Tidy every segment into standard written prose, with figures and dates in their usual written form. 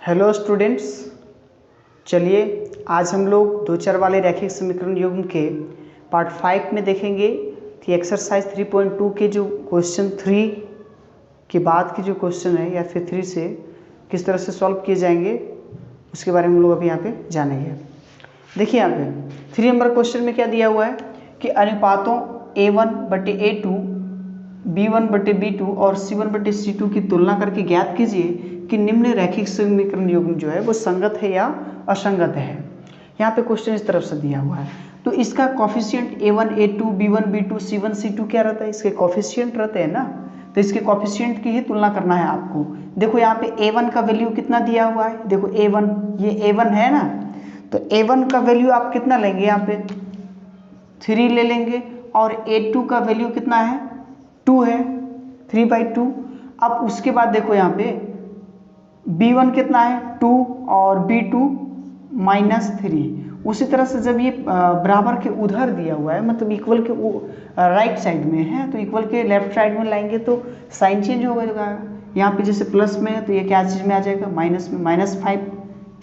Hello students, चलिए आज हम लोग दो चर वाले रैखिक समीकरण युग्म के पार्ट 5 में देखेंगे कि एक्सरसाइज 3.2 के जो क्वेश्चन 3 के बाद के जो क्वेश्चन है या फिर 3 से किस तरह से सॉल्व किए जाएंगे उसके बारे में हम लोग अभी यहाँ पे जानेंगे। देखिए यहाँ पे 3 नंबर क्वेश्चन में क्या दिया हुआ है कि अनुपातों A1/A2, B1/B2 और C1/C2 की तुलना करके ज्ञात कीजिए कि निम्न रैखिक समीकरण युग्म जो है वो संगत है या असंगत है। यहाँ पे क्वेश्चन इस तरफ से दिया हुआ है, तो इसका coefficient A1, A2, B1, B2, C1, C2 क्या रहता है, इसके कॉफिशिएंट रहते हैं ना, तो इसके कॉफिशिएंट की ही तुलना करना है आपको। देखो यहाँ पे A1 का वैल्यू कितना दिया हुआ है, देखो A1, ये A1 है ना, तो A1 का वैल्यू आप कितना लेंगे, यहाँ पे 3 ले लेंगे और A2 का वैल्यू कितना है, 2 है, 3/2। अब उसके बाद देखो यहाँ पे B1 कितना है, 2 और B2 -3। उसी तरह से जब ये बराबर के उधर दिया हुआ है, मतलब इक्वल के राइट साइड में है, तो इक्वल के लेफ्ट साइड में लाएंगे तो साइन चेंज हो जाएगा। यहाँ पे जैसे प्लस में है तो ये क्या चीज में आ जाएगा, माइनस में, -5।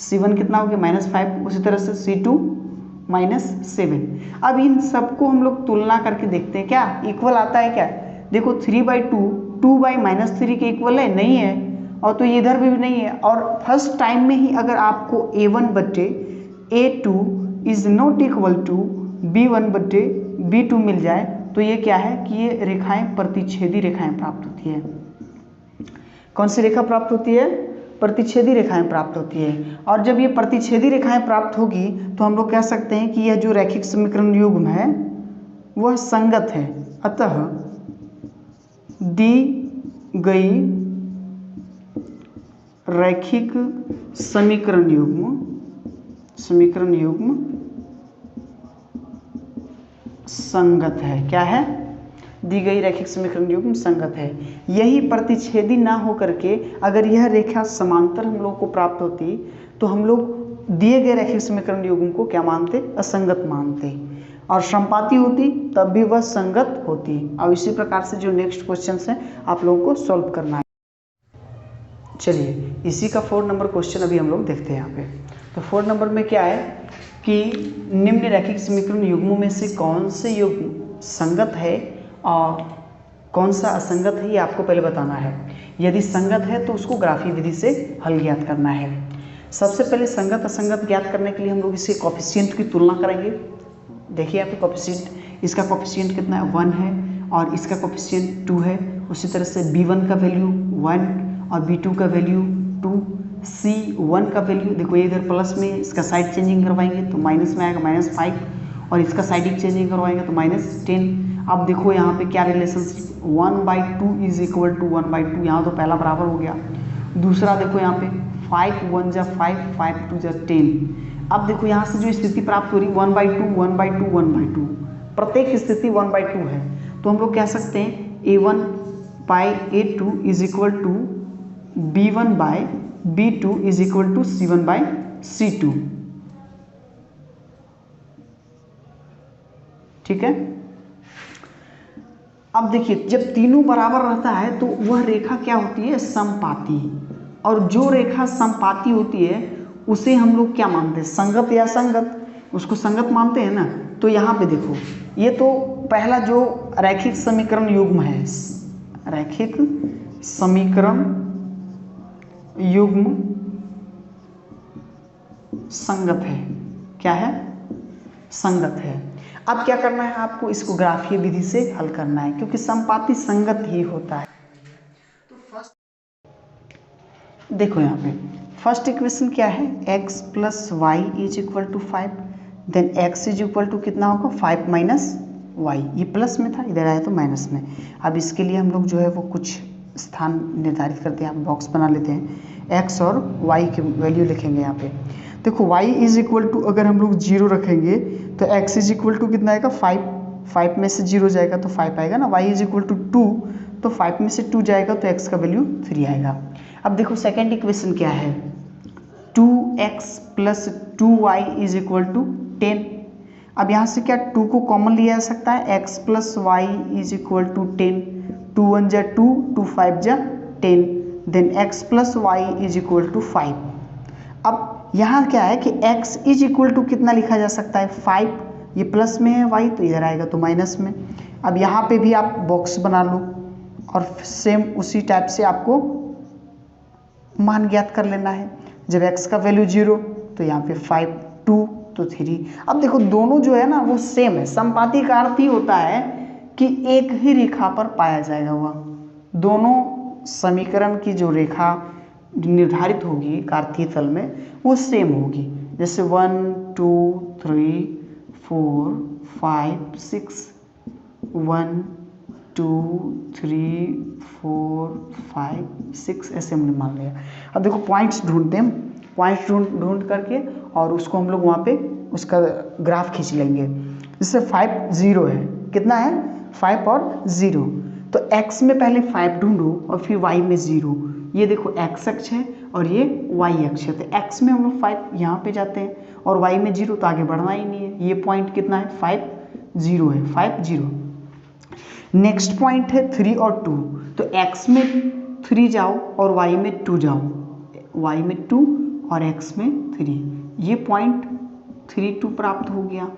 C1 कितना हो गया, -5। उसी तरह से C2 -7। अब इन सबको हम लोग तुलना करके देखते हैं क्या इक्वल आता है क्या। देखो 3/2 2/-3 के इक्वल है, नहीं है, और तो इधर भी नहीं है। और फर्स्ट टाइम में ही अगर आपको A1/A2 is not equal to B1/B2 मिल जाए तो ये क्या है कि ये रेखाएं प्रतिच्छेदी रेखाएं प्राप्त होती है। कौन सी रेखा प्राप्त होती है, प्रतिच्छेदी रेखाएं प्राप्त होती है। और जब ये प्रतिच्छेदी रेखाएं प्राप्त होगी तो हम लोग कह सकते हैं कि यह जो रैखिक समीकरण युग्म है वह संगत है। अतः दी गई रैखिक समीकरण युग्म संगत है। क्या है, दी गई रैखिक समीकरण युग्म संगत है। यही प्रतिच्छेदी ना हो करके अगर यह रेखा समांतर हम लोग को प्राप्त होती तो हम लोग दिए गए रैखिक समीकरण युग्म को क्या मानते, असंगत मानते, और समपाती होती तब भी वह संगत होती। और इसी प्रकार से जो नेक्स्ट क्वेश्चन है आप लोगों को सॉल्व करना है। चलिए इसी का 4 नंबर क्वेश्चन अभी हम लोग देखते हैं यहाँ पे। तो 4 नंबर में क्या है कि निम्न रैखिक समीकरण युग्मों में से कौन से युग्म संगत है और कौन सा असंगत है, ये आपको पहले बताना है। यदि संगत है तो उसको ग्राफी विधि से हल ज्ञात करना है। सबसे पहले संगत असंगत ज्ञात करने के लिए हम लोग इसके कॉफिशिएंट की तुलना करेंगे। देखिए यहाँ पे कॉफिशिएंट, इसका कॉफिशिएंट कितना है, 1 है, और इसका कॉफिशिएंट 2 है। उसी तरह से B1 का वैल्यू 1 और B2 का वैल्यू 2, C1 का वैल्यू देखो ये इधर प्लस में, इसका साइड चेंजिंग करवाएंगे तो माइनस में आएगा, -5, और इसका साइड चेंजिंग करवाएंगे तो -10। अब देखो यहाँ पे क्या रिलेशनशिप, 1/2 इज इक्वल टू 1/2, यहाँ तो पहला बराबर हो गया। दूसरा देखो यहाँ पे 5 1 5, 5 2 10। अब देखो यहाँ से जो स्थिति प्राप्त हो रही 1/2 1/2 1/2, प्रत्येक स्थिति 1/2 है, तो हम लोग कह सकते हैं A1/A2 is equal to B1/B2 is equal to C1/C2। ठीक है। अब देखिए जब तीनों बराबर रहता है तो वह रेखा क्या होती है, समपाती। और जो रेखा समपाती होती है उसे हम लोग क्या मानते हैं, संगत या संगत, उसको संगत मानते हैं ना। तो यहाँ पे देखो ये तो पहला जो रैखिक समीकरण युग्म है, रैखिक समीकरण युग्म संगत है। क्या है, संगत है। अब क्या करना है आपको, इसको ग्राफीय विधि से हल करना है क्योंकि समपाती संगत ही होता है। तो फर्स्ट देखो यहाँ पे फर्स्ट इक्वेशन क्या है, x + y is equal to 5, then x is equal to कितना होगा, 5 - y। ये प्लस में था, इधर आया तो माइनस में। अब इसके लिए हम लोग जो है वो कुछ स्थान निर्धारित करते हैं, आप बॉक्स बना लेते हैं, x और y की वैल्यू लिखेंगे यहाँ पे। देखो y इज इक्वल टू अगर हम लोग 0 रखेंगे तो x इज इक्वल टू कितना आएगा, 5 में से 0 जाएगा तो 5 आएगा ना। y इज इक्वल टू 2 तो 5 में से 2 जाएगा तो x का वैल्यू 3 आएगा। अब देखो सेकेंड इक्वेशन क्या है, 2x + 2y is equal to 10। अब यहाँ से क्या 2 को कॉमन लिया जा सकता है, x + y is equal to 10, 2 1 = 2, 2 5 = 10, then x + y is equal to 5। अब यहाँ क्या है कि x इज इक्वल टू कितना लिखा जा सकता है 5, ये प्लस में है y तो इधर आएगा तो माइनस में। अब यहाँ पे भी आप बॉक्स बना लो और सेम उसी टाइप से आपको मान ज्ञात कर लेना है। जब x का वैल्यू 0 तो यहाँ पे 5, 2 तो 3। अब देखो दोनों जो है ना वो सेम है। समपाती का अर्थ ही होता है कि एक ही रेखा पर पाया जाएगा वह, दोनों समीकरण की जो रेखा निर्धारित होगी कार्तीय तल में वो सेम होगी। जैसे 1 2 3 4 5 6, 1 2 3 4 5 6 ऐसे हमने मान लिया। अब देखो पॉइंट्स ढूंढते हैं, पॉइंट्स ढूंढ करके और उसको हम लोग वहाँ पे उसका ग्राफ खींच लेंगे। जैसे 5 0 है, कितना है 5 और 0, तो x में पहले 5 ढूंढो और फिर y में 0। ये देखो x अक्ष है और ये y अक्ष है, तो x में हम लोग 5 यहाँ पे जाते हैं और y में 0 तो आगे बढ़ना ही नहीं है। ये पॉइंट कितना है 5 0 है, 5 0। नेक्स्ट पॉइंट है 3 और 2, तो x में 3 जाओ और y में 2 जाओ, y में 2 और x में 3, ये पॉइंट 3 2 प्राप्त हो गया।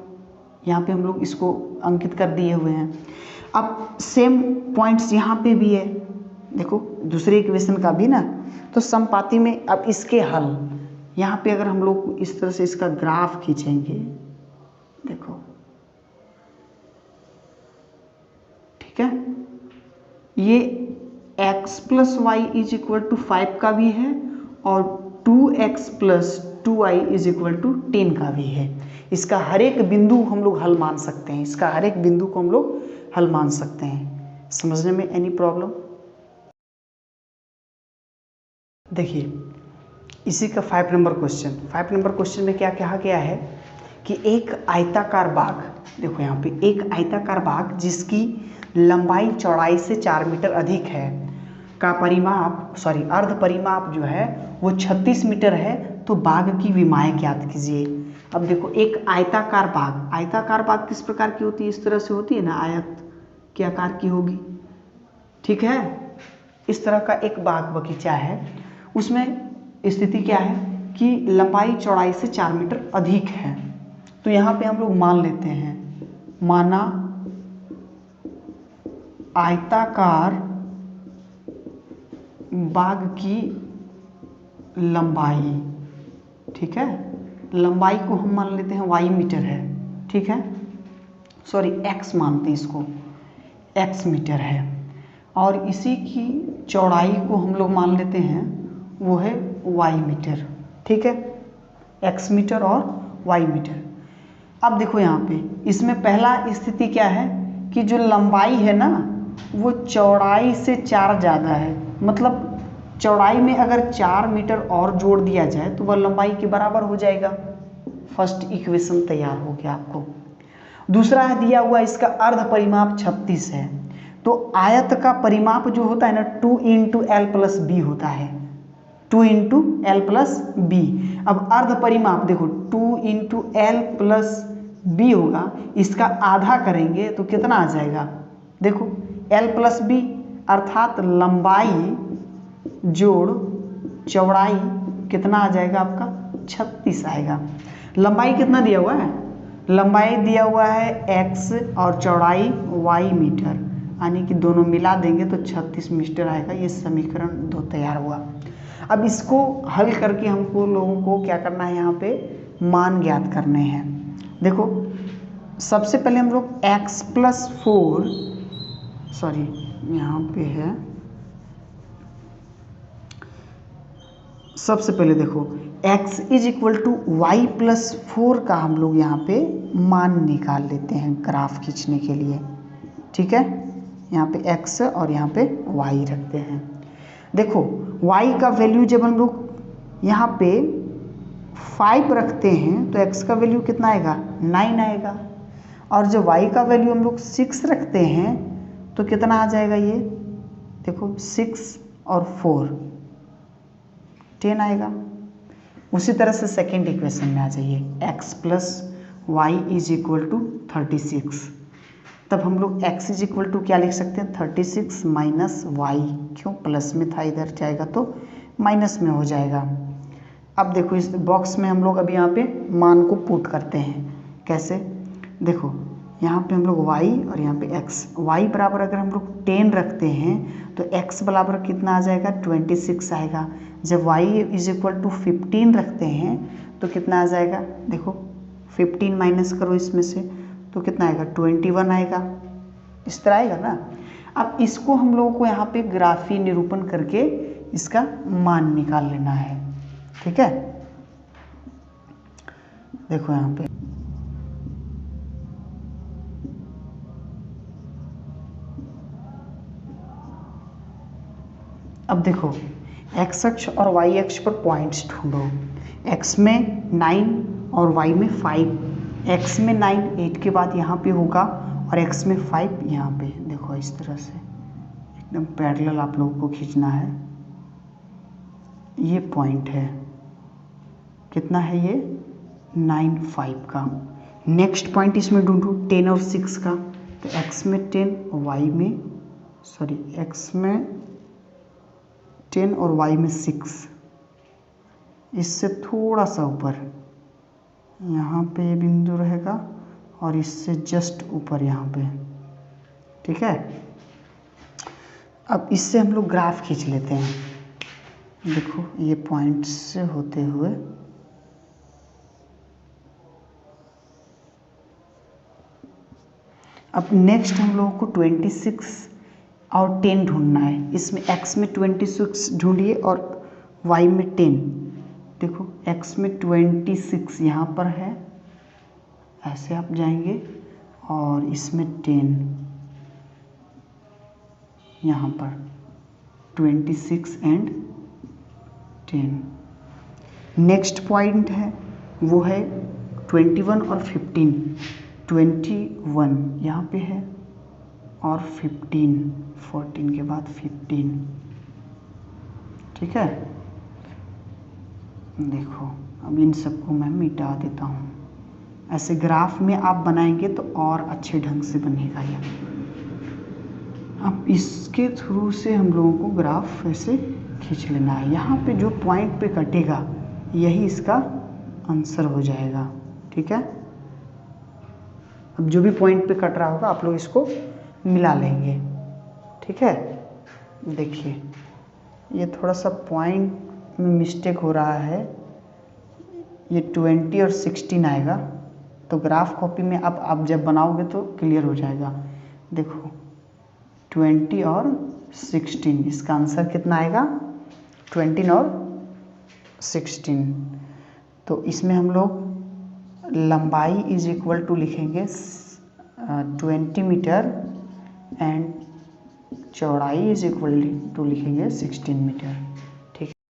यहाँ पे हम लोग इसको अंकित कर दिए हुए हैं। अब सेम पॉइंट्स यहाँ पे भी है, देखो दूसरे इक्वेशन का भी ना, तो समपाती में अब इसके हल यहाँ पे अगर हम लोग इस तरह से इसका ग्राफ खींचेंगे, देखो ठीक है, ये x plus y is equal to 5 का भी है और 2x plus 2y is equal to 10 का भी है। इसका हर एक बिंदु हम लोग हल मान सकते हैं, इसका हर एक बिंदु को हम लोग हल मान सकते हैं। समझने में एनी प्रॉब्लम? देखिए इसी का 5 नंबर क्वेश्चन, 5 नंबर क्वेश्चन में क्या कहा गया है कि एक आयताकार बाग, देखो यहाँ पे एक आयताकार बाग जिसकी लंबाई चौड़ाई से 4 मीटर अधिक है का परिमाप अर्ध परिमाप जो है वो 36 मीटर है, तो बाग की विमाएँ ज्ञात कीजिए। अब देखो एक आयताकार बाग, आयताकार बाग किस प्रकार की होती है, इस तरह से होती है ना, आयत के आकार की होगी, ठीक है। इस तरह का एक बाग बगीचा है, उसमें स्थिति क्या है कि लंबाई चौड़ाई से 4 मीटर अधिक है। तो यहाँ पे हम लोग मान लेते हैं, माना आयताकार बाग की लंबाई, ठीक है, लंबाई को हम मान लेते हैं y मीटर है, ठीक है, सॉरी x मानते हैं इसको, x मीटर है, और इसी की चौड़ाई को हम लोग मान लेते हैं वो है y मीटर, ठीक है, x मीटर और y मीटर। अब देखो यहाँ पे इसमें पहला स्थिति क्या है कि जो लंबाई है ना वो चौड़ाई से 4 ज़्यादा है, मतलब चौड़ाई में अगर 4 मीटर और जोड़ दिया जाए तो वह लंबाई के बराबर हो जाएगा। फर्स्ट इक्वेशन तैयार हो गया आपको। दूसरा है दिया हुआ इसका अर्ध परिमाप 36 है, तो आयत का परिमाप जो होता है ना 2 इंटू एल प्लस बी होता है, 2 इंटू एल प्लस बी। अब अर्ध परिमाप देखो 2 इंटू एल प्लस बी होगा, इसका आधा करेंगे तो कितना आ जाएगा, देखो एल प्लस बी अर्थात लंबाई जोड़ चौड़ाई कितना आ जाएगा आपका 36 आएगा। लंबाई कितना दिया हुआ है, लंबाई दिया हुआ है x और चौड़ाई y मीटर, यानी कि दोनों मिला देंगे तो 36 मीटर आएगा। ये समीकरण 2 तैयार हुआ। अब इसको हल करके हमको लोगों को क्या करना है, यहाँ पे मान ज्ञात करने हैं। देखो सबसे पहले हम लोग x प्लस 4, सॉरी यहाँ पे है, सबसे पहले देखो x is equal to y plus 4 का हम लोग यहाँ पे मान निकाल लेते हैं ग्राफ खींचने के लिए, ठीक है। यहाँ पे x और यहाँ पे y रखते हैं। देखो y का वैल्यू जब हम लोग यहाँ पे 5 रखते हैं तो x का वैल्यू कितना आएगा 9 आएगा, और जब y का वैल्यू हम लोग 6 रखते हैं तो कितना आ जाएगा, ये देखो 6 और 4 10 आएगा। उसी तरह से सेकेंड इक्वेशन में आ जाइए, x plus y is equal to 36, तब हम लोग x इज इक्वल टू क्या लिख सकते हैं 36 माइनस वाई, क्यों प्लस में था इधर जाएगा तो माइनस में हो जाएगा। अब देखो इस बॉक्स में हम लोग अभी यहाँ पे मान को पुट करते हैं। कैसे? देखो यहाँ पे हम लोग y और यहाँ पे x, y बराबर अगर हम लोग 10 रखते हैं तो x बराबर कितना आ जाएगा? 26 आएगा। जब y इज इक्वल टू 15 रखते हैं तो कितना आ जाएगा? देखो 15 माइनस करो इसमें से तो कितना आएगा? 21 आएगा। इस तरह आएगा ना। अब इसको हम लोगों को यहाँ पे ग्राफी निरूपण करके इसका मान निकाल लेना है। ठीक है, देखो यहाँ पे अब देखो x अक्ष और y अक्ष पर पॉइंट्स ढूंढो। x में 9 और y में 5। x में 9 8 के बाद यहाँ पे होगा और x में 5 यहाँ पे। देखो इस तरह से एकदम पैरेलल आप लोगों को खींचना है। ये पॉइंट है, कितना है ये? 9 5 का। नेक्स्ट पॉइंट इसमें ढूंढो 10 और 6 का। तो x में 10 और y में x में 10 और y में 6। इससे थोड़ा सा ऊपर यहाँ पे बिंदु रहेगा और इससे जस्ट ऊपर यहाँ पे। ठीक है, अब इससे हम लोग ग्राफ खींच लेते हैं। देखो ये पॉइंट से होते हुए अब नेक्स्ट हम लोगों को 26 और 10 ढूंढना है। इसमें x में 26 ढूंढिए और y में 10। देखो x में 26 यहाँ पर है, ऐसे आप जाएंगे और इसमें 10 यहाँ पर 26 एंड 10। नेक्स्ट पॉइंट है वो है 21 और 15। 21 यहाँ पे है और 14 के बाद 15। ठीक है, देखो अब इन सबको मैं मिटा देता हूँ। ऐसे ग्राफ में आप बनाएंगे तो और अच्छे ढंग से बनेगा ये। अब इसके थ्रू से हम लोगों को ग्राफ ऐसे खींच लेना है। यहाँ पे जो पॉइंट पे कटेगा यही इसका आंसर हो जाएगा। ठीक है, अब जो भी पॉइंट पे कट रहा होगा आप लोग इसको मिला लेंगे। ठीक है, देखिए ये थोड़ा सा पॉइंट में मिस्टेक हो रहा है। ये 20 और 16 आएगा, तो ग्राफ कॉपी में अब आप जब बनाओगे तो क्लियर हो जाएगा। देखो 20 और 16, इसका आंसर कितना आएगा? 20 और 16। तो इसमें हम लोग लंबाई इज इक्वल टू लिखेंगे 20 मीटर एंड चौड़ाई इज इक्वल टू लिखेंगे 16 मीटर।